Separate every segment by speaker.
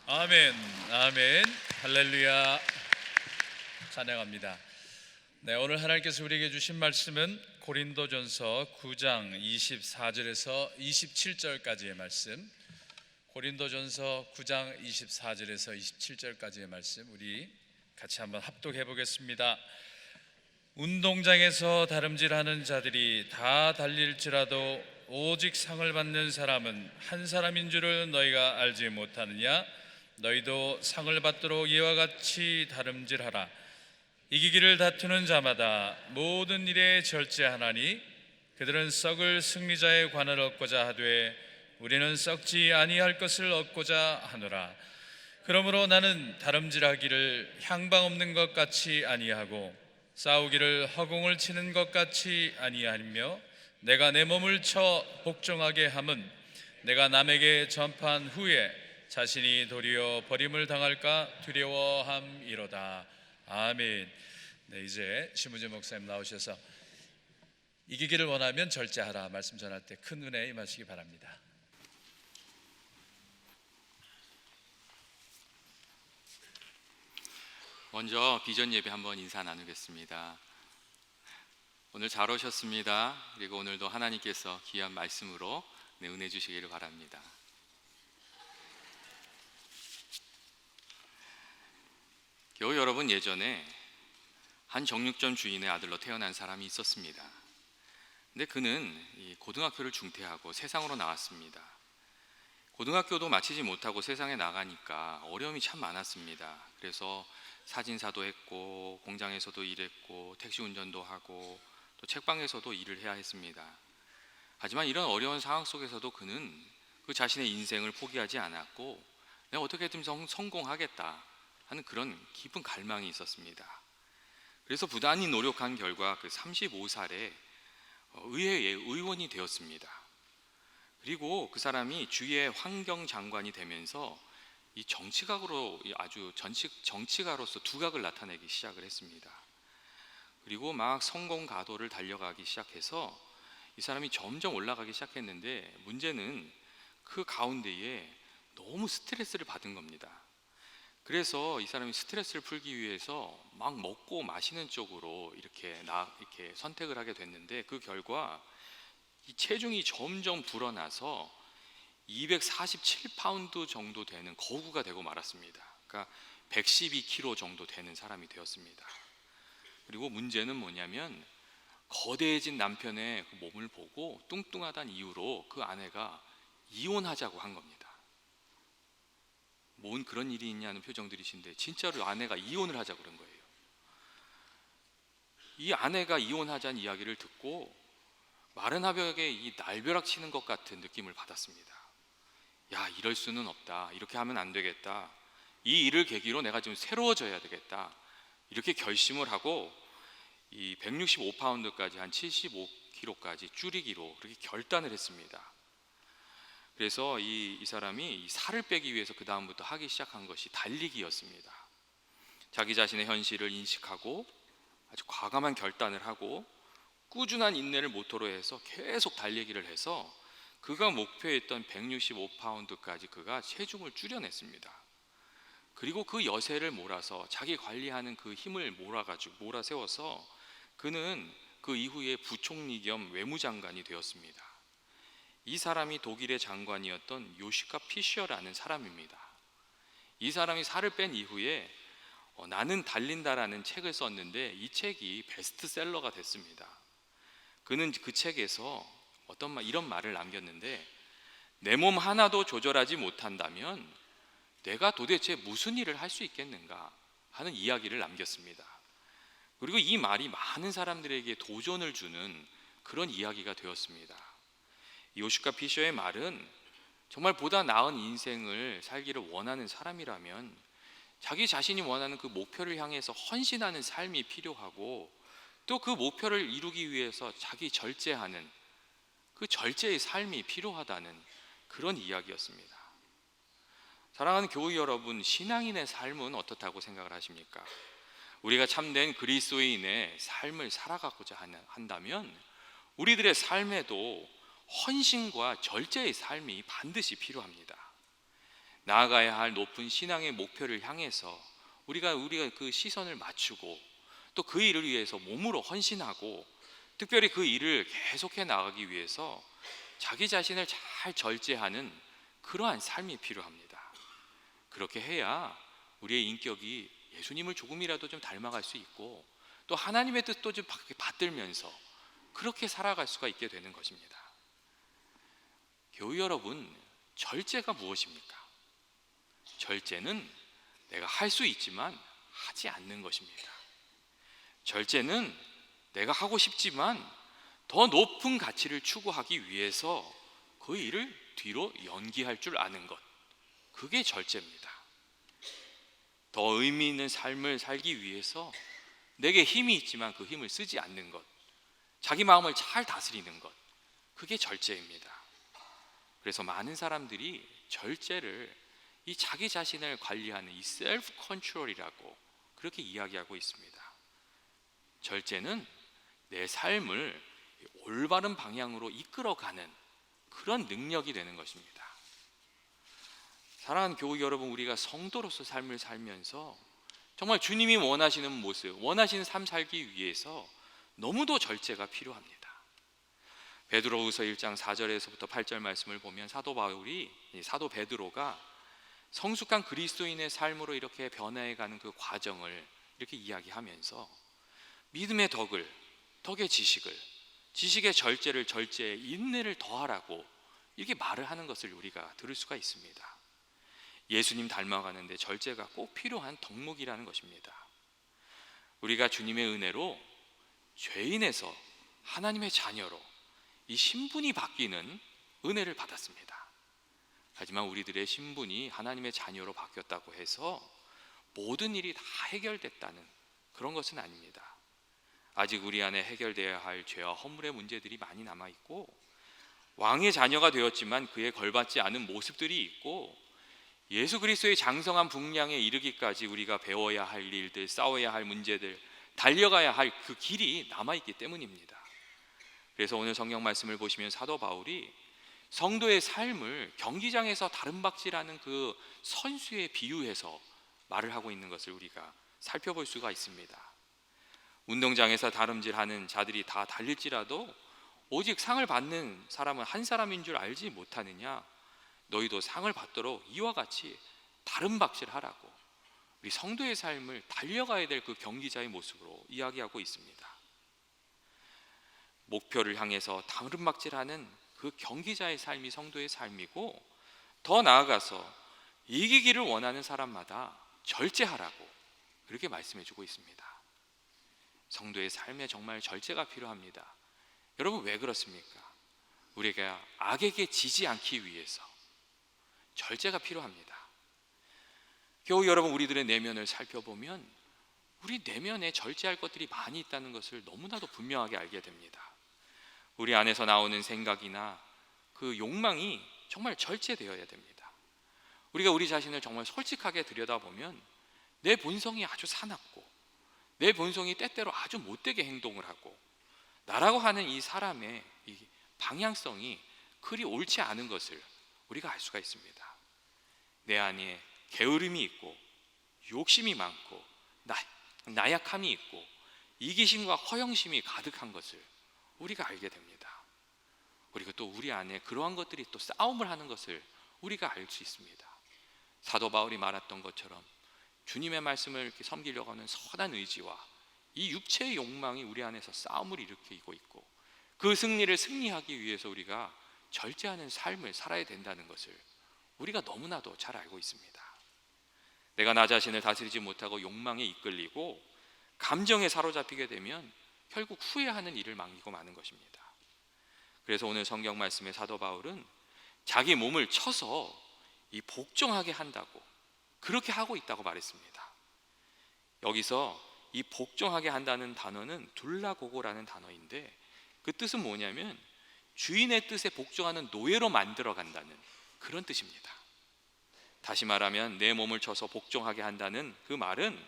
Speaker 1: 아멘, 아멘, 할렐루야. 찬양합니다. 네, 오늘 하나님께서 우리에게 주신 말씀은 고린도전서 9장 24절에서 27절까지의 말씀. 고린도전서 9장 24절에서 27절까지의 말씀, 우리 같이 한번 합독해 보겠습니다. 운동장에서 다름질하는 자들이 다 달릴지라도 오직 상을 받는 사람은 한 사람인 줄을 너희가 알지 못하느냐? 너희도 상을 받도록 이와 같이 다름질하라. 이기기를 다투는 자마다 모든 일에 절제하나니 그들은 썩을 승리자의 관을 얻고자 하되 우리는 썩지 아니할 것을 얻고자 하노라. 그러므로 나는 다름질하기를 향방 없는 것 같이 아니하고 싸우기를 허공을 치는 것 같이 아니하며 내가 내 몸을 쳐 복종하게 함은 내가 남에게 전파한 후에 자신이 도리어 버림을 당할까 두려워함이로다. 아멘. 네, 이제 심우재 목사님 나오셔서 이기기를 원하면 절제하라 말씀 전할 때 큰 은혜 임하시기 바랍니다.
Speaker 2: 먼저 비전 예배 한번 인사 나누겠습니다. 오늘 잘 오셨습니다. 그리고 오늘도 하나님께서 귀한 말씀으로 은혜 주시기를 바랍니다. 교우 여러분, 예전에 한 정육점 주인의 아들로 태어난 사람이 있었습니다. 근데 그는 고등학교를 중퇴하고 세상으로 나왔습니다. 고등학교도 마치지 못하고 세상에 나가니까 어려움이 참 많았습니다. 그래서 사진사도 했고 공장에서도 일했고 택시 운전도 하고 또 책방에서도 일을 해야 했습니다. 하지만 이런 어려운 상황 속에서도 그는 그 자신의 인생을 포기하지 않았고 내가 어떻게든 성공하겠다 하는 그런 깊은 갈망이 있었습니다. 그래서 부단히 노력한 결과 그 35살에 의회의 의원이 되었습니다. 그리고 그 사람이 주의 환경장관이 되면서 이 정치가로 아주 정치가로서 두각을 나타내기 시작을 했습니다. 그리고 막 성공 가도를 달려가기 시작해서 이 사람이 점점 올라가기 시작했는데 문제는 그 가운데에 너무 스트레스를 받은 겁니다. 그래서 이 사람이 스트레스를 풀기 위해서 막 먹고 마시는 쪽으로 이렇게 선택을 하게 됐는데 그 결과 이 체중이 점점 불어나서 247파운드 정도 되는 거구가 되고 말았습니다. 그러니까 112kg 정도 되는 사람이 되었습니다. 그리고 문제는 뭐냐면 거대해진 남편의 그 몸을 보고 뚱뚱하다는 이유로 그 아내가 이혼하자고 한 겁니다. 뭔 그런 일이 있냐는 표정들이신데 진짜로 아내가 이혼을 하자고 그런 거예요. 이 아내가 이혼하자는 이야기를 듣고 마른 하벽에 이 날벼락 치는 것 같은 느낌을 받았습니다. 야, 이럴 수는 없다. 이렇게 하면 안 되겠다. 이 일을 계기로 내가 좀 새로워져야 되겠다. 이렇게 결심을 하고 이 165파운드까지 한 75kg까지 줄이기로 그렇게 결단을 했습니다. 그래서 이 사람이 이 살을 빼기 위해서 그 다음부터 하기 시작한 것이 달리기였습니다. 자기 자신의 현실을 인식하고 아주 과감한 결단을 하고 꾸준한 인내를 모토로 해서 계속 달리기를 해서 그가 목표했던 165파운드까지 그가 체중을 줄여냈습니다. 그리고 그 여세를 몰아서 자기 관리하는 그 힘을 몰아세워서 그는 그 이후에 부총리 겸 외무장관이 되었습니다. 이 사람이 독일의 장관이었던 요시카 피셔라는 사람입니다. 이 사람이 살을 뺀 이후에 나는 달린다라는 책을 썼는데 이 책이 베스트셀러가 됐습니다. 그는 그 책에서 이런 말을 남겼는데 내 몸 하나도 조절하지 못한다면 내가 도대체 무슨 일을 할 수 있겠는가 하는 이야기를 남겼습니다. 그리고 이 말이 많은 사람들에게 도전을 주는 그런 이야기가 되었습니다. 요시카 피셔의 말은 정말 보다 나은 인생을 살기를 원하는 사람이라면 자기 자신이 원하는 그 목표를 향해서 헌신하는 삶이 필요하고 또 그 목표를 이루기 위해서 자기 절제하는 그 절제의 삶이 필요하다는 그런 이야기였습니다. 사랑하는 교우 여러분, 신앙인의 삶은 어떻다고 생각을 하십니까? 우리가 참된 그리스도인의 삶을 살아가고자 한다면 우리들의 삶에도 헌신과 절제의 삶이 반드시 필요합니다. 나아가야 할 높은 신앙의 목표를 향해서 우리가 그 시선을 맞추고 또 그 일을 위해서 몸으로 헌신하고 특별히 그 일을 계속해 나가기 위해서 자기 자신을 잘 절제하는 그러한 삶이 필요합니다. 그렇게 해야 우리의 인격이 예수님을 조금이라도 좀 닮아갈 수 있고 또 하나님의 뜻도 좀 받들면서 그렇게 살아갈 수가 있게 되는 것입니다. 교우 여러분, 절제가 무엇입니까? 절제는 내가 할 수 있지만 하지 않는 것입니다. 절제는 내가 하고 싶지만 더 높은 가치를 추구하기 위해서 그 일을 뒤로 연기할 줄 아는 것, 그게 절제입니다. 더 의미 있는 삶을 살기 위해서 내게 힘이 있지만 그 힘을 쓰지 않는 것, 자기 마음을 잘 다스리는 것, 그게 절제입니다. 그래서 많은 사람들이 절제를 이 자기 자신을 관리하는 이 셀프 컨트롤이라고 그렇게 이야기하고 있습니다. 절제는 내 삶을 올바른 방향으로 이끌어가는 그런 능력이 되는 것입니다. 사랑하는 교우 여러분, 우리가 성도로서 삶을 살면서 정말 주님이 원하시는 모습, 원하시는 삶 살기 위해서 너무도 절제가 필요합니다. 베드로후서 1장 4절에서부터 8절 말씀을 보면 사도 베드로가 성숙한 그리스도인의 삶으로 이렇게 변화해가는 그 과정을 이렇게 이야기하면서 믿음의 덕의 지식을, 지식의 절제를 절제에 인내를 더하라고 이렇게 말을 하는 것을 우리가 들을 수가 있습니다. 예수님 닮아가는데 절제가 꼭 필요한 덕목이라는 것입니다. 우리가 주님의 은혜로 죄인에서 하나님의 자녀로 이 신분이 바뀌는 은혜를 받았습니다. 하지만 우리들의 신분이 하나님의 자녀로 바뀌었다고 해서 모든 일이 다 해결됐다는 그런 것은 아닙니다. 아직 우리 안에 해결되어야 할 죄와 허물의 문제들이 많이 남아있고 왕의 자녀가 되었지만 그에 걸받지 않은 모습들이 있고 예수 그리스도의 장성한 분량에 이르기까지 우리가 배워야 할 일들, 싸워야 할 문제들, 달려가야 할 그 길이 남아있기 때문입니다. 그래서 오늘 성경 말씀을 보시면 사도 바울이 성도의 삶을 경기장에서 다름박질하는 그 선수에 비유해서 말을 하고 있는 것을 우리가 살펴볼 수가 있습니다. 운동장에서 다름질하는 자들이 다 달릴지라도 오직 상을 받는 사람은 한 사람인 줄 알지 못하느냐? 너희도 상을 받도록 이와 같이 다름박질하라고 우리 성도의 삶을 달려가야 될 그 경기자의 모습으로 이야기하고 있습니다. 목표를 향해서 다름박질하는 그 경기자의 삶이 성도의 삶이고, 더 나아가서 이기기를 원하는 사람마다 절제하라고 그렇게 말씀해주고 있습니다. 성도의 삶에 정말 절제가 필요합니다. 여러분, 왜 그렇습니까? 우리가 악에게 지지 않기 위해서 절제가 필요합니다. 겨우 여러분, 우리들의 내면을 살펴보면 우리 내면에 절제할 것들이 많이 있다는 것을 너무나도 분명하게 알게 됩니다. 우리 안에서 나오는 생각이나 그 욕망이 정말 절제되어야 됩니다. 우리가 우리 자신을 정말 솔직하게 들여다보면 내 본성이 아주 사납고 내 본성이 때때로 아주 못되게 행동을 하고 나라고 하는 이 사람의 이 방향성이 그리 옳지 않은 것을 우리가 알 수가 있습니다. 내 안에 게으름이 있고 욕심이 많고 나약함이 있고 이기심과 허영심이 가득한 것을 우리가 알게 됩니다. 그리고 또 우리 안에 그러한 것들이 또 싸움을 하는 것을 우리가 알 수 있습니다. 사도 바울이 말했던 것처럼 주님의 말씀을 이렇게 섬기려고 하는 선한 의지와 이 육체의 욕망이 우리 안에서 싸움을 일으키고 있고, 그 승리를 승리하기 위해서 우리가 절제하는 삶을 살아야 된다는 것을 우리가 너무나도 잘 알고 있습니다. 내가 나 자신을 다스리지 못하고 욕망에 이끌리고 감정에 사로잡히게 되면 결국 후회하는 일을 남기고 마는 것입니다. 그래서 오늘 성경 말씀에 사도 바울은 자기 몸을 쳐서 이 복종하게 한다고 그렇게 하고 있다고 말했습니다. 여기서 이 복종하게 한다는 단어는 둘라고고라는 단어인데, 그 뜻은 뭐냐면 주인의 뜻에 복종하는 노예로 만들어 간다는 그런 뜻입니다. 다시 말하면 내 몸을 쳐서 복종하게 한다는 그 말은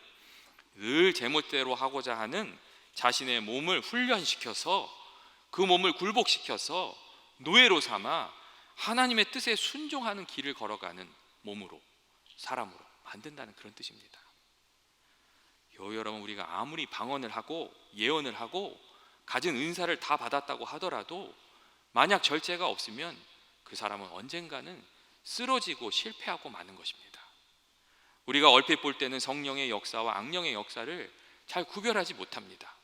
Speaker 2: 늘 제멋대로 하고자 하는 자신의 몸을 훈련시켜서 그 몸을 굴복시켜서 노예로 삼아 하나님의 뜻에 순종하는 길을 걸어가는 몸으로 사람으로 만든다는 그런 뜻입니다. 여러분, 우리가 아무리 방언을 하고 예언을 하고 가진 은사를 다 받았다고 하더라도 만약 절제가 없으면 그 사람은 언젠가는 쓰러지고 실패하고 마는 것입니다. 우리가 얼핏 볼 때는 성령의 역사와 악령의 역사를 잘 구별하지 못합니다.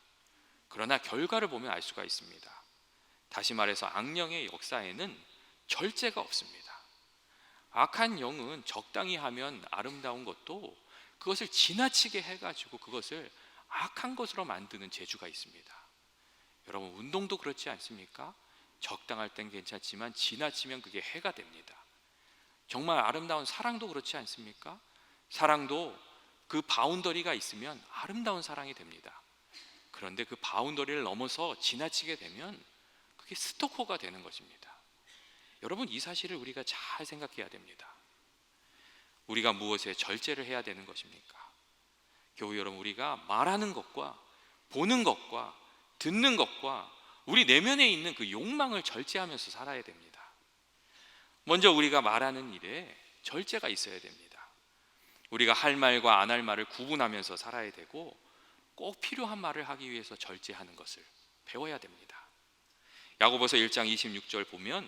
Speaker 2: 그러나 결과를 보면 알 수가 있습니다. 다시 말해서 악령의 역사에는 절제가 없습니다. 악한 영은 적당히 하면 아름다운 것도 그것을 지나치게 해가지고 그것을 악한 것으로 만드는 재주가 있습니다. 여러분, 운동도 그렇지 않습니까? 적당할 땐 괜찮지만 지나치면 그게 해가 됩니다. 정말 아름다운 사랑도 그렇지 않습니까? 사랑도 그 바운더리가 있으면 아름다운 사랑이 됩니다. 그런데 그 바운더리를 넘어서 지나치게 되면 그게 스토커가 되는 것입니다. 여러분, 이 사실을 우리가 잘 생각해야 됩니다. 우리가 무엇에 절제를 해야 되는 것입니까? 교우 여러분, 우리가 말하는 것과 보는 것과 듣는 것과 우리 내면에 있는 그 욕망을 절제하면서 살아야 됩니다. 먼저 우리가 말하는 일에 절제가 있어야 됩니다. 우리가 할 말과 안 할 말을 구분하면서 살아야 되고 꼭 필요한 말을 하기 위해서 절제하는 것을 배워야 됩니다. 야고보서 1장 26절 보면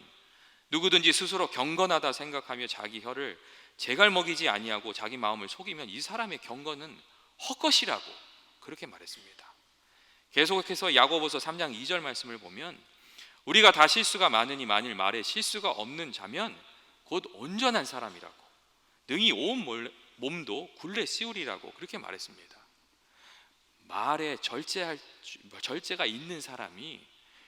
Speaker 2: 누구든지 스스로 경건하다 생각하며 자기 혀를 재갈 먹이지 아니하고 자기 마음을 속이면 이 사람의 경건은 헛것이라고 그렇게 말했습니다. 계속해서 야고보서 3장 2절 말씀을 보면 우리가 다 실수가 많으니 만일 말에 실수가 없는 자면 곧 온전한 사람이라고 능히 온 몸도 굴레 씌우리라고 그렇게 말했습니다. 말에 절제가 있는 사람이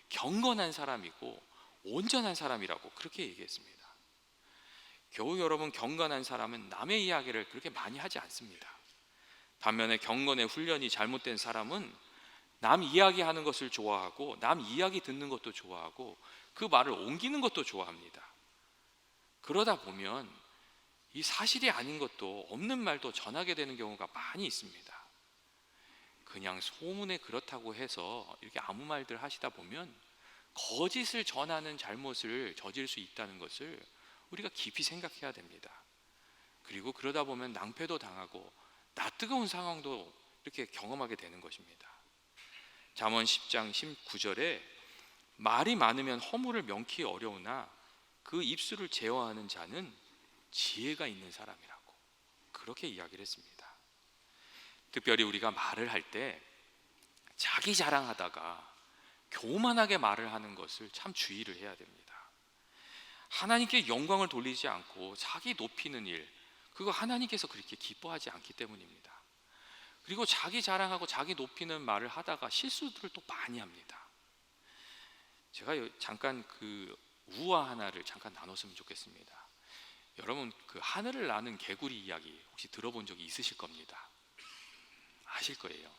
Speaker 2: 경건한 사람이고 온전한 사람이라고 그렇게 얘기했습니다. 교우 여러분, 경건한 사람은 남의 이야기를 그렇게 많이 하지 않습니다. 반면에 경건의 훈련이 잘못된 사람은 남 이야기하는 것을 좋아하고 남 이야기 듣는 것도 좋아하고 그 말을 옮기는 것도 좋아합니다. 그러다 보면 이 사실이 아닌 것도 없는 말도 전하게 되는 경우가 많이 있습니다. 그냥 소문에 그렇다고 해서 이렇게 아무 말들 하시다 보면 거짓을 전하는 잘못을 저질 수 있다는 것을 우리가 깊이 생각해야 됩니다. 그리고 그러다 보면 낭패도 당하고 낯뜨거운 상황도 이렇게 경험하게 되는 것입니다. 잠언 10장 19절에 말이 많으면 허물을 명키 어려우나 그 입술을 제어하는 자는 지혜가 있는 사람이라고 그렇게 이야기를 했습니다. 특별히 우리가 말을 할 때 자기 자랑하다가 교만하게 말을 하는 것을 참 주의를 해야 됩니다. 하나님께 영광을 돌리지 않고 자기 높이는 일, 그거 하나님께서 그렇게 기뻐하지 않기 때문입니다. 그리고 자기 자랑하고 자기 높이는 말을 하다가 실수들을 또 많이 합니다. 제가 잠깐 그 우화 하나를 잠깐 나눴으면 좋겠습니다. 여러분, 그 하늘을 나는 개구리 이야기 혹시 들어본 적이 있으실 겁니다. 아실 거예요.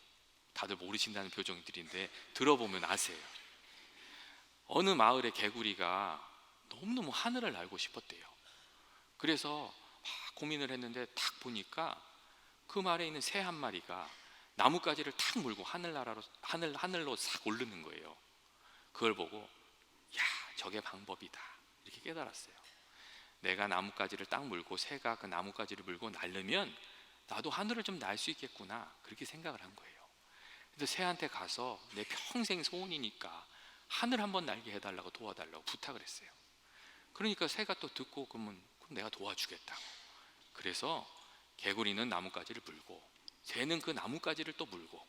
Speaker 2: 다들 모르신다는 표정들인데 들어보면 아세요. 어느 마을의 개구리가 너무너무 하늘을 날고 싶었대요. 그래서 막 고민을 했는데 딱 보니까 그 말에 있는 새 한 마리가 나뭇가지를 탁 물고 하늘로 싹 오르는 거예요. 그걸 보고 야, 저게 방법이다 이렇게 깨달았어요. 내가 나뭇가지를 딱 물고 새가 그 나뭇가지를 물고 날르면 나도 하늘을 좀 날 수 있겠구나 그렇게 생각을 한 거예요. 그래서 새한테 가서 내 평생 소원이니까 하늘 한번 날게 해달라고 도와달라고 부탁을 했어요. 그러니까 새가 또 듣고 그럼 내가 도와주겠다고. 그래서 개구리는 나뭇가지를 물고 새는 그 나뭇가지를 또 물고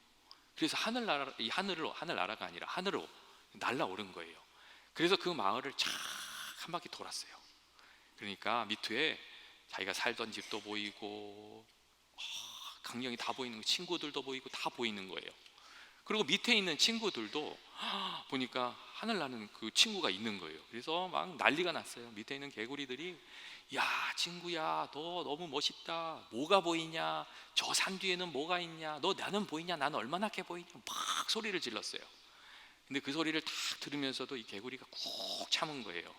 Speaker 2: 그래서 하늘나라가 아니라 하늘로 날아오른 거예요. 그래서 그 마을을 쫙 한 바퀴 돌았어요. 그러니까 밑에 자기가 살던 집도 보이고 강령이 다 보이는 거, 친구들도 보이고 다 보이는 거예요. 그리고 밑에 있는 친구들도 보니까 하늘나는 그 친구가 있는 거예요. 그래서 막 난리가 났어요. 밑에 있는 개구리들이 야, 친구야, 너 너무 멋있다. 뭐가 보이냐? 저 산 뒤에는 뭐가 있냐? 너 나는 보이냐? 나는 얼마나 깨 보이냐? 막 소리를 질렀어요. 근데 그 소리를 딱 들으면서도 이 개구리가 꾹 참은 거예요.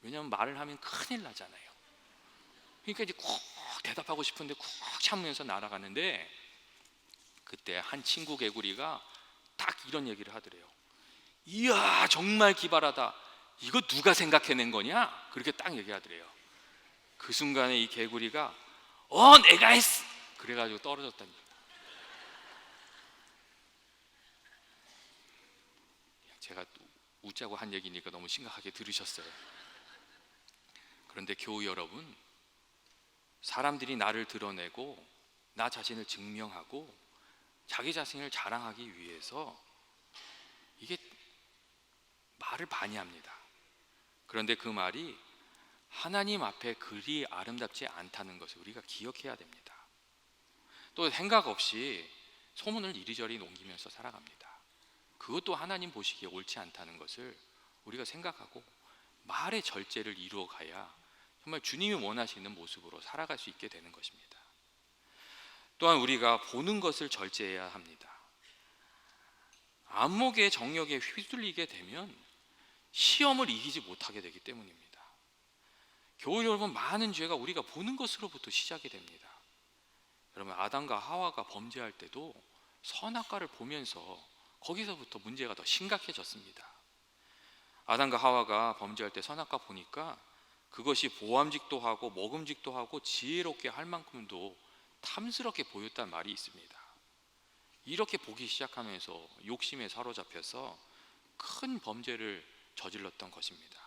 Speaker 2: 왜냐하면 말을 하면 큰일 나잖아요. 그러니까 이제 꾹 대답하고 싶은데 꾹 참으면서 날아가는데 그때 한 친구 개구리가 딱 이런 얘기를 하더래요. 이야, 정말 기발하다. 이거 누가 생각해낸 거냐? 그렇게 딱 얘기하더래요. 그 순간에 이 개구리가 내가 했어. 그래가지고 떨어졌답니다. 제가 또 웃자고 한 얘기니까 너무 심각하게 들으셨어요. 그런데 교우 여러분, 사람들이 나를 드러내고 나 자신을 증명하고 자기 자신을 자랑하기 위해서 이게 말을 많이 합니다. 그런데 그 말이 하나님 앞에 그리 아름답지 않다는 것을 우리가 기억해야 됩니다. 또 생각 없이 소문을 이리저리 옮기면서 살아갑니다. 그것도 하나님 보시기에 옳지 않다는 것을 우리가 생각하고 말의 절제를 이루어 가야 정말 주님이 원하시는 모습으로 살아갈 수 있게 되는 것입니다. 또한 우리가 보는 것을 절제해야 합니다. 안목의 정욕에 휘둘리게 되면 시험을 이기지 못하게 되기 때문입니다. 교우 여러분, 많은 죄가 우리가 보는 것으로부터 시작이 됩니다. 여러분, 아담과 하와가 범죄할 때도 선악과를 보면서 거기서부터 문제가 더 심각해졌습니다. 아담과 하와가 범죄할 때 선악과 보니까 그것이 보암직도 하고 먹음직도 하고 지혜롭게 할 만큼도 탐스럽게 보였다는 말이 있습니다. 이렇게 보기 시작하면서 욕심에 사로잡혀서 큰 범죄를 저질렀던 것입니다.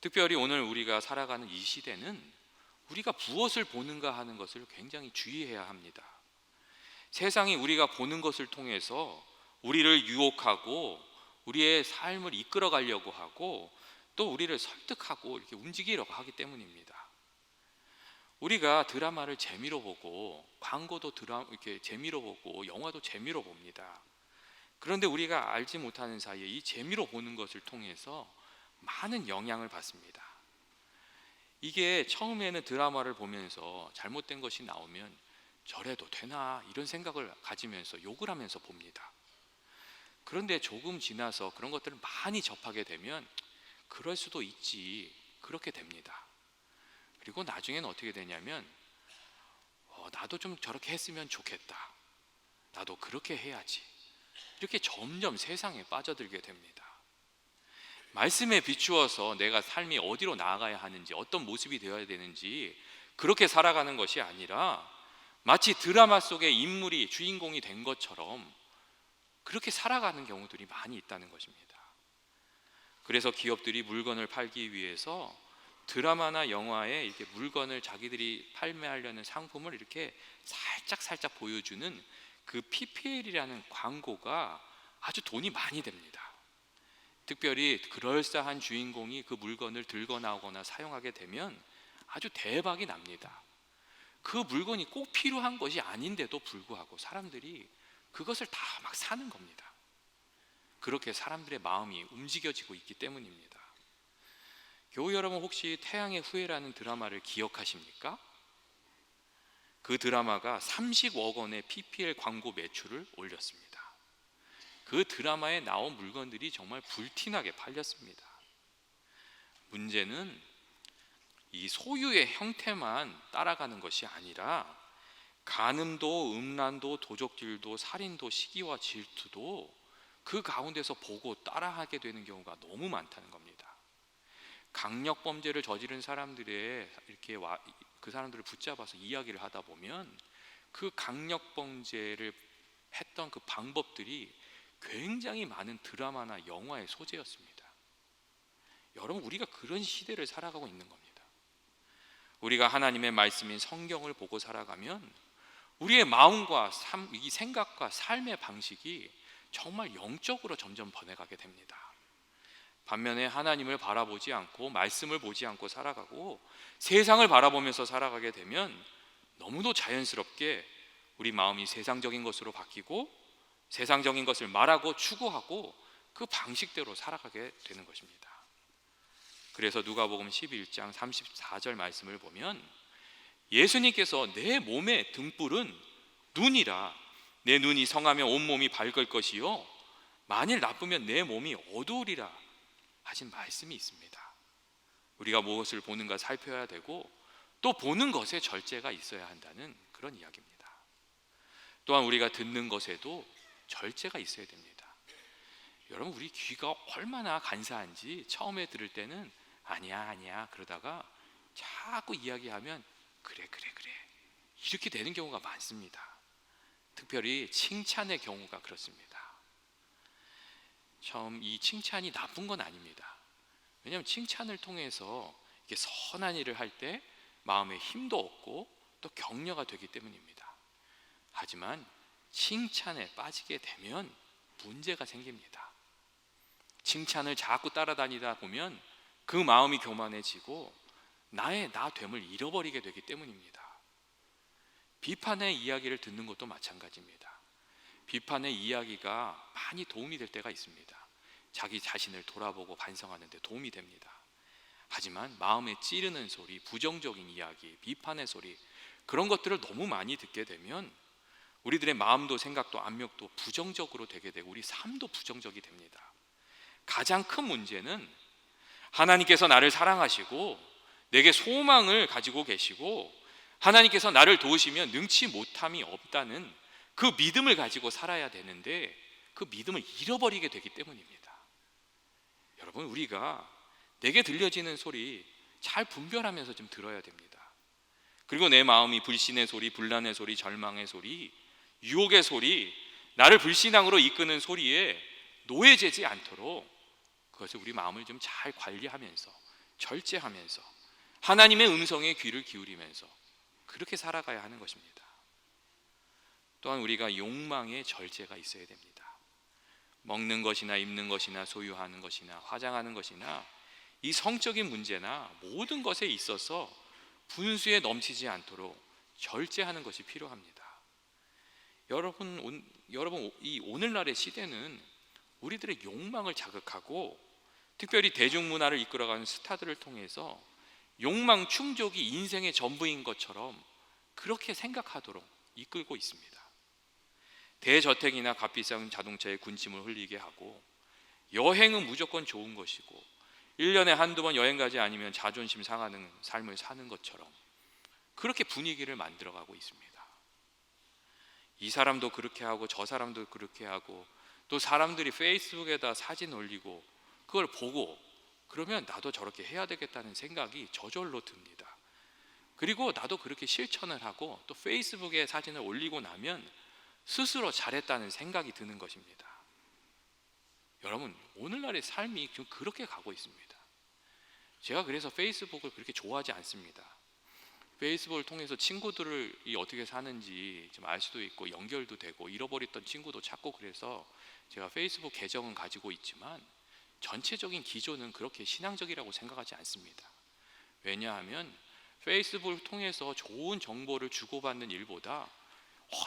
Speaker 2: 특별히 오늘 우리가 살아가는 이 시대는 우리가 무엇을 보는가 하는 것을 굉장히 주의해야 합니다. 세상이 우리가 보는 것을 통해서 우리를 유혹하고 우리의 삶을 이끌어 가려고 하고 또 우리를 설득하고 이렇게 움직이려고 하기 때문입니다. 우리가 드라마를 재미로 보고 광고도 이렇게 재미로 보고 영화도 재미로 봅니다. 그런데 우리가 알지 못하는 사이에 이 재미로 보는 것을 통해서 많은 영향을 받습니다. 이게 처음에는 드라마를 보면서 잘못된 것이 나오면 저래도 되나 이런 생각을 가지면서 욕을 하면서 봅니다. 그런데 조금 지나서 그런 것들을 많이 접하게 되면 그럴 수도 있지, 그렇게 됩니다. 그리고 나중에는 어떻게 되냐면 나도 좀 저렇게 했으면 좋겠다, 나도 그렇게 해야지, 이렇게 점점 세상에 빠져들게 됩니다. 말씀에 비추어서 내가 삶이 어디로 나아가야 하는지, 어떤 모습이 되어야 되는지 그렇게 살아가는 것이 아니라 마치 드라마 속의 인물이 주인공이 된 것처럼 그렇게 살아가는 경우들이 많이 있다는 것입니다. 그래서 기업들이 물건을 팔기 위해서 드라마나 영화에 이렇게 물건을 자기들이 판매하려는 상품을 이렇게 살짝 보여주는 그 PPL이라는 광고가 아주 돈이 많이 됩니다. 특별히 그럴싸한 주인공이 그 물건을 들고 나오거나 사용하게 되면 아주 대박이 납니다. 그 물건이 꼭 필요한 것이 아닌데도 불구하고 사람들이 그것을 다 막 사는 겁니다. 그렇게 사람들의 마음이 움직여지고 있기 때문입니다. 교우 여러분, 혹시 태양의 후예라는 드라마를 기억하십니까? 그 드라마가 30억 원의 PPL 광고 매출을 올렸습니다. 그 드라마에 나온 물건들이 정말 불티나게 팔렸습니다. 문제는 이 소유의 형태만 따라가는 것이 아니라 간음도, 음란도, 도적질도, 살인도, 시기와 질투도 그 가운데서 보고 따라하게 되는 경우가 너무 많다는 겁니다. 강력 범죄를 저지른 사람들의 이렇게 그 사람들을 붙잡아서 이야기를 하다 보면 그 강력 범죄를 했던 그 방법들이 굉장히 많은 드라마나 영화의 소재였습니다. 여러분, 우리가 그런 시대를 살아가고 있는 겁니다. 우리가 하나님의 말씀인 성경을 보고 살아가면 우리의 마음과 이 생각과 삶의 방식이 정말 영적으로 점점 변해가게 됩니다. 반면에 하나님을 바라보지 않고 말씀을 보지 않고 살아가고 세상을 바라보면서 살아가게 되면 너무도 자연스럽게 우리 마음이 세상적인 것으로 바뀌고 세상적인 것을 말하고 추구하고 그 방식대로 살아가게 되는 것입니다. 그래서 누가복음 11장 34절 말씀을 보면 예수님께서 내 몸의 등불은 눈이라, 내 눈이 성하면 온몸이 밝을 것이요 만일 나쁘면 내 몸이 어두우리라 하신 말씀이 있습니다. 우리가 무엇을 보는가 살펴야 되고 또 보는 것에 절제가 있어야 한다는 그런 이야기입니다. 또한 우리가 듣는 것에도 절제가 있어야 됩니다. 여러분, 우리 귀가 얼마나 간사한지 처음에 들을 때는 아니야 그러다가 자꾸 이야기하면 그래 이렇게 되는 경우가 많습니다. 특별히 칭찬의 경우가 그렇습니다. 처음 이 칭찬이 나쁜 건 아닙니다. 왜냐하면 칭찬을 통해서 이렇게 선한 일을 할 때 마음에 힘도 얻고 또 격려가 되기 때문입니다. 하지만 칭찬에 빠지게 되면 문제가 생깁니다. 칭찬을 자꾸 따라다니다 보면 그 마음이 교만해지고 나의 나됨을 잃어버리게 되기 때문입니다. 비판의 이야기를 듣는 것도 마찬가지입니다. 비판의 이야기가 많이 도움이 될 때가 있습니다. 자기 자신을 돌아보고 반성하는 데 도움이 됩니다. 하지만 마음에 찌르는 소리, 부정적인 이야기, 비판의 소리, 그런 것들을 너무 많이 듣게 되면 우리들의 마음도 생각도 압력도 부정적으로 되게 되고 우리 삶도 부정적이 됩니다. 가장 큰 문제는 하나님께서 나를 사랑하시고 내게 소망을 가지고 계시고 하나님께서 나를 도우시면 능치 못함이 없다는 그 믿음을 가지고 살아야 되는데 그 믿음을 잃어버리게 되기 때문입니다. 여러분, 우리가 내게 들려지는 소리 잘 분별하면서 좀 들어야 됩니다. 그리고 내 마음이 불신의 소리, 분란의 소리, 절망의 소리, 유혹의 소리, 나를 불신앙으로 이끄는 소리에 노예되지 않도록 그것을 우리 마음을 좀 잘 관리하면서 절제하면서 하나님의 음성에 귀를 기울이면서 그렇게 살아가야 하는 것입니다. 또한 우리가 욕망의 절제가 있어야 됩니다. 먹는 것이나 입는 것이나 소유하는 것이나 화장하는 것이나 이 성적인 문제나 모든 것에 있어서 분수에 넘치지 않도록 절제하는 것이 필요합니다. 여러분, 이 오늘날의 시대는 우리들의 욕망을 자극하고 특별히 대중문화를 이끌어가는 스타들을 통해서 욕망 충족이 인생의 전부인 것처럼 그렇게 생각하도록 이끌고 있습니다. 대저택이나 값비싼 자동차에 군침을 흘리게 하고 여행은 무조건 좋은 것이고 1년에 한두 번 여행 가지 않으면 자존심 상하는 삶을 사는 것처럼 그렇게 분위기를 만들어가고 있습니다. 이 사람도 그렇게 하고 저 사람도 그렇게 하고 또 사람들이 페이스북에다 사진 올리고 그걸 보고 그러면 나도 저렇게 해야 되겠다는 생각이 저절로 듭니다. 그리고 나도 그렇게 실천을 하고 또 페이스북에 사진을 올리고 나면 스스로 잘했다는 생각이 드는 것입니다. 여러분, 오늘날의 삶이 좀 그렇게 가고 있습니다. 제가 그래서 페이스북을 그렇게 좋아하지 않습니다. 페이스북을 통해서 친구들이 어떻게 사는지 좀 알 수도 있고 연결도 되고 잃어버렸던 친구도 찾고 그래서 제가 페이스북 계정은 가지고 있지만 전체적인 기조는 그렇게 신앙적이라고 생각하지 않습니다. 왜냐하면 페이스북을 통해서 좋은 정보를 주고받는 일보다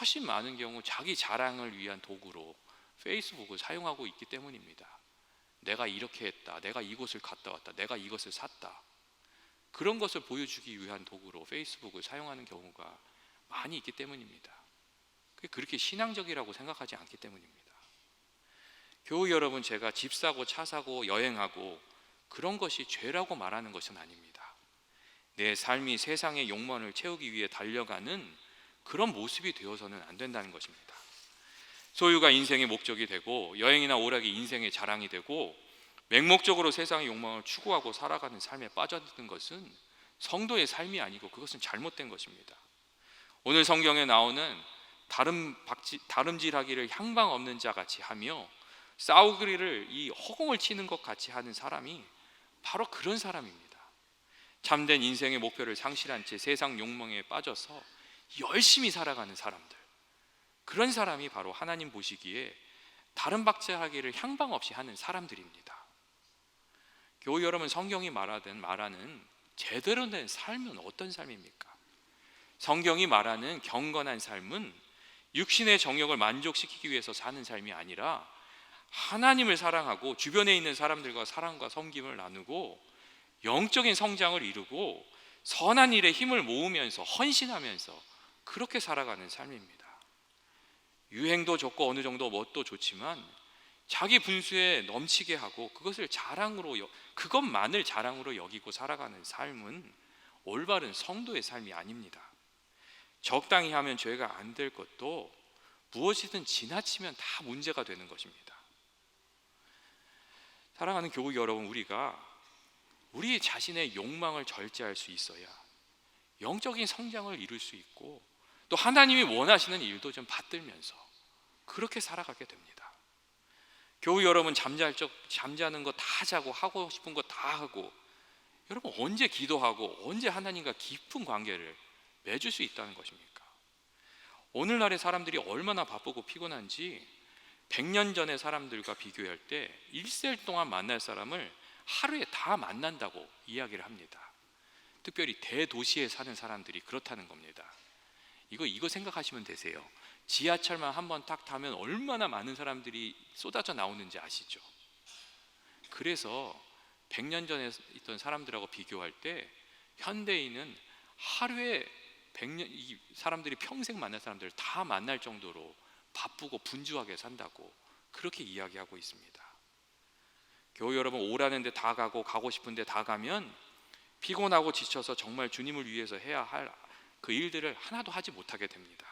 Speaker 2: 훨씬 많은 경우 자기 자랑을 위한 도구로 페이스북을 사용하고 있기 때문입니다. 내가 이렇게 했다, 내가 이곳을 갔다 왔다, 내가 이것을 샀다, 그런 것을 보여주기 위한 도구로 페이스북을 사용하는 경우가 많이 있기 때문입니다. 그렇게 신앙적이라고 생각하지 않기 때문입니다. 교우 여러분, 제가 집 사고 차 사고 여행하고 그런 것이 죄라고 말하는 것은 아닙니다. 내 삶이 세상의 욕망을 채우기 위해 달려가는 그런 모습이 되어서는 안 된다는 것입니다. 소유가 인생의 목적이 되고 여행이나 오락이 인생의 자랑이 되고 맹목적으로 세상의 욕망을 추구하고 살아가는 삶에 빠져드는 것은 성도의 삶이 아니고 그것은 잘못된 것입니다. 오늘 성경에 나오는 다름질하기를 향방 없는 자 같이 하며 싸우기를 이 허공을 치는 것 같이 하는 사람이 바로 그런 사람입니다. 참된 인생의 목표를 상실한 채 세상 욕망에 빠져서 열심히 살아가는 사람들, 그런 사람이 바로 하나님 보시기에 다름박질하기를 향방 없이 하는 사람들입니다. 교우 여러분, 성경이 말하는 제대로 된 삶은 어떤 삶입니까? 성경이 말하는 경건한 삶은 육신의 정욕을 만족시키기 위해서 사는 삶이 아니라 하나님을 사랑하고 주변에 있는 사람들과 사랑과 섬김을 나누고 영적인 성장을 이루고 선한 일에 힘을 모으면서 헌신하면서 그렇게 살아가는 삶입니다. 유행도 좋고 어느 정도 멋도 좋지만 자기 분수에 넘치게 하고 그것만을 자랑으로 여기고 살아가는 삶은 올바른 성도의 삶이 아닙니다. 적당히 하면 죄가 안 될 것도 무엇이든 지나치면 다 문제가 되는 것입니다. 사랑하는 교우 여러분, 우리가 우리 자신의 욕망을 절제할 수 있어야 영적인 성장을 이룰 수 있고 또 하나님이 원하시는 일도 좀 받들면서 그렇게 살아가게 됩니다. 교우 여러분, 잠자는 거 다 자고 하고 싶은 거 다 하고, 여러분 언제 기도하고 언제 하나님과 깊은 관계를 맺을 수 있다는 것입니까? 오늘날의 사람들이 얼마나 바쁘고 피곤한지 100년 전의 사람들과 비교할 때 일생 동안 만날 사람을 하루에 다 만난다고 이야기를 합니다. 특별히 대도시에 사는 사람들이 그렇다는 겁니다. 이거 생각하시면 되세요. 지하철만 한번 딱 타면 얼마나 많은 사람들이 쏟아져 나오는지 아시죠? 그래서 100년 전에 있던 사람들하고 비교할 때 현대인은 하루에 이 사람들이 평생 만날 사람들을 다 만날 정도로 바쁘고 분주하게 산다고 그렇게 이야기하고 있습니다. 교우 여러분, 오라는 데 다 가고 싶은 데 다 가면 피곤하고 지쳐서 정말 주님을 위해서 해야 할 그 일들을 하나도 하지 못하게 됩니다.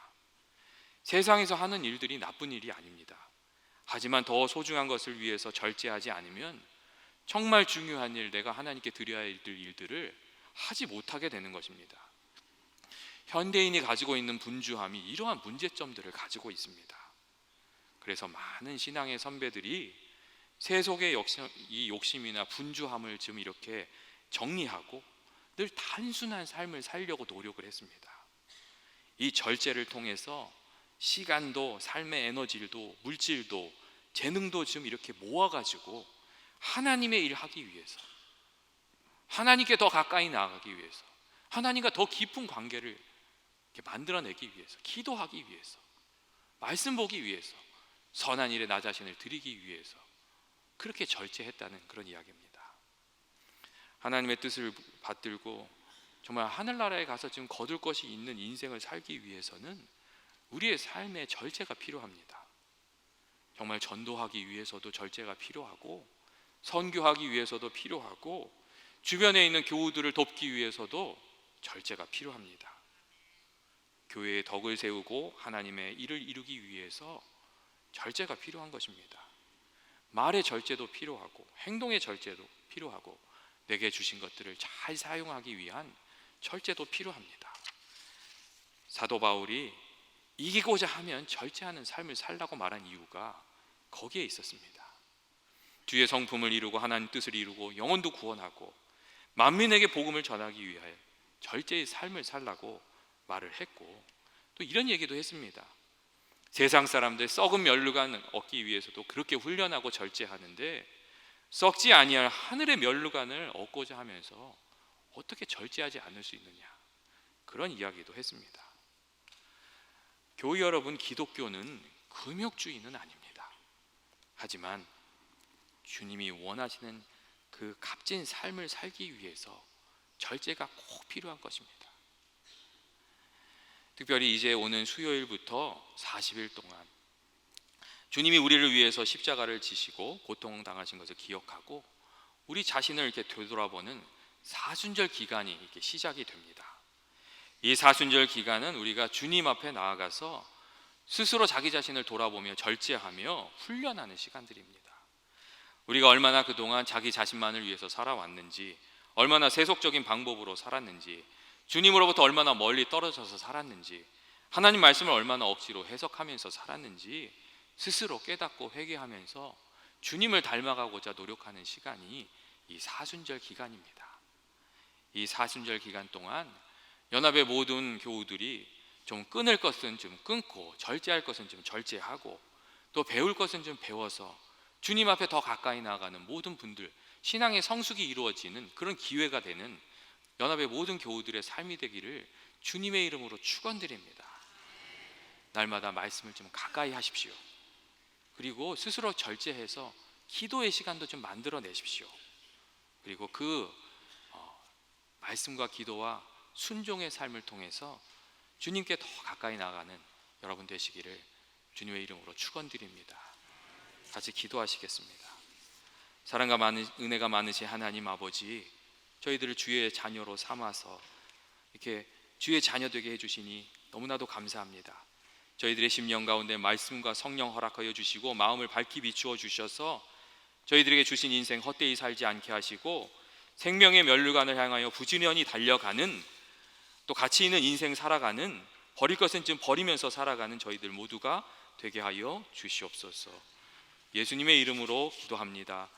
Speaker 2: 세상에서 하는 일들이 나쁜 일이 아닙니다. 하지만 더 소중한 것을 위해서 절제하지 않으면 정말 중요한 일, 내가 하나님께 드려야 할 일들을 하지 못하게 되는 것입니다. 현대인이 가지고 있는 분주함이 이러한 문제점들을 가지고 있습니다. 그래서 많은 신앙의 선배들이 세속의 이 욕심이나 분주함을 좀 이렇게 정리하고 늘 단순한 삶을 살려고 노력을 했습니다. 이 절제를 통해서 시간도, 삶의 에너지도, 물질도, 재능도 좀 이렇게 모아가지고 하나님의 일 하기 위해서, 하나님께 더 가까이 나아가기 위해서, 하나님과 더 깊은 관계를 이렇게 만들어내기 위해서, 기도하기 위해서, 말씀 보기 위해서, 선한 일에 나 자신을 드리기 위해서 그렇게 절제했다는 그런 이야기입니다. 하나님의 뜻을 받들고 정말 하늘나라에 가서 지금 거둘 것이 있는 인생을 살기 위해서는 우리의 삶에 절제가 필요합니다. 정말 전도하기 위해서도 절제가 필요하고, 선교하기 위해서도 필요하고, 주변에 있는 교우들을 돕기 위해서도 절제가 필요합니다. 교회의 덕을 세우고 하나님의 일을 이루기 위해서 절제가 필요한 것입니다. 말의 절제도 필요하고, 행동의 절제도 필요하고, 내게 주신 것들을 잘 사용하기 위한 절제도 필요합니다. 사도 바울이 이기고자 하면 절제하는 삶을 살라고 말한 이유가 거기에 있었습니다. 주의 성품을 이루고 하나님 뜻을 이루고 영혼도 구원하고 만민에게 복음을 전하기 위하여 절제의 삶을 살라고 말을 했고, 또 이런 얘기도 했습니다. 세상 사람들 썩은 멸류관 얻기 위해서도 그렇게 훈련하고 절제하는데 썩지 아니할 하늘의 멸류관을 얻고자 하면서 어떻게 절제하지 않을 수 있느냐, 그런 이야기도 했습니다. 교회 여러분, 기독교는 금욕주의는 아닙니다. 하지만 주님이 원하시는 그 값진 삶을 살기 위해서 절제가 꼭 필요한 것입니다. 특별히 이제 오는 수요일부터 40일 동안 주님이 우리를 위해서 십자가를 지시고 고통당하신 것을 기억하고 우리 자신을 이렇게 되돌아보는 사순절 기간이 이렇게 시작이 됩니다. 이 사순절 기간은 우리가 주님 앞에 나아가서 스스로 자기 자신을 돌아보며 절제하며 훈련하는 시간들입니다. 우리가 얼마나 그동안 자기 자신만을 위해서 살아왔는지, 얼마나 세속적인 방법으로 살았는지, 주님으로부터 얼마나 멀리 떨어져서 살았는지, 하나님 말씀을 얼마나 억지로 해석하면서 살았는지 스스로 깨닫고 회개하면서 주님을 닮아가고자 노력하는 시간이 이 사순절 기간입니다. 이 사순절 기간 동안 연합의 모든 교우들이 좀 끊을 것은 좀 끊고, 절제할 것은 좀 절제하고, 또 배울 것은 좀 배워서 주님 앞에 더 가까이 나아가는 모든 분들, 신앙의 성숙이 이루어지는 그런 기회가 되는 연합의 모든 교우들의 삶이 되기를 주님의 이름으로 축원드립니다. 날마다 말씀을 좀 가까이 하십시오. 그리고 스스로 절제해서 기도의 시간도 좀 만들어내십시오. 그리고 그 말씀과 기도와 순종의 삶을 통해서 주님께 더 가까이 나가는 여러분 되시기를 주님의 이름으로 축원드립니다. 같이 기도하시겠습니다. 사랑과 은혜가 많으신 하나님 아버지, 저희들을 주의 자녀로 삼아서 이렇게 주의 자녀 되게 해주시니 너무나도 감사합니다. 저희들의 심령 가운데 말씀과 성령 허락하여 주시고 마음을 밝히 비추어 주셔서 저희들에게 주신 인생 헛되이 살지 않게 하시고 생명의 멸류관을 향하여 부지런히 달려가는, 또 가치 있는 인생 살아가는 버릴 것은 좀 버리면서 살아가는 저희들 모두가 되게 하여 주시옵소서. 예수님의 이름으로 기도합니다.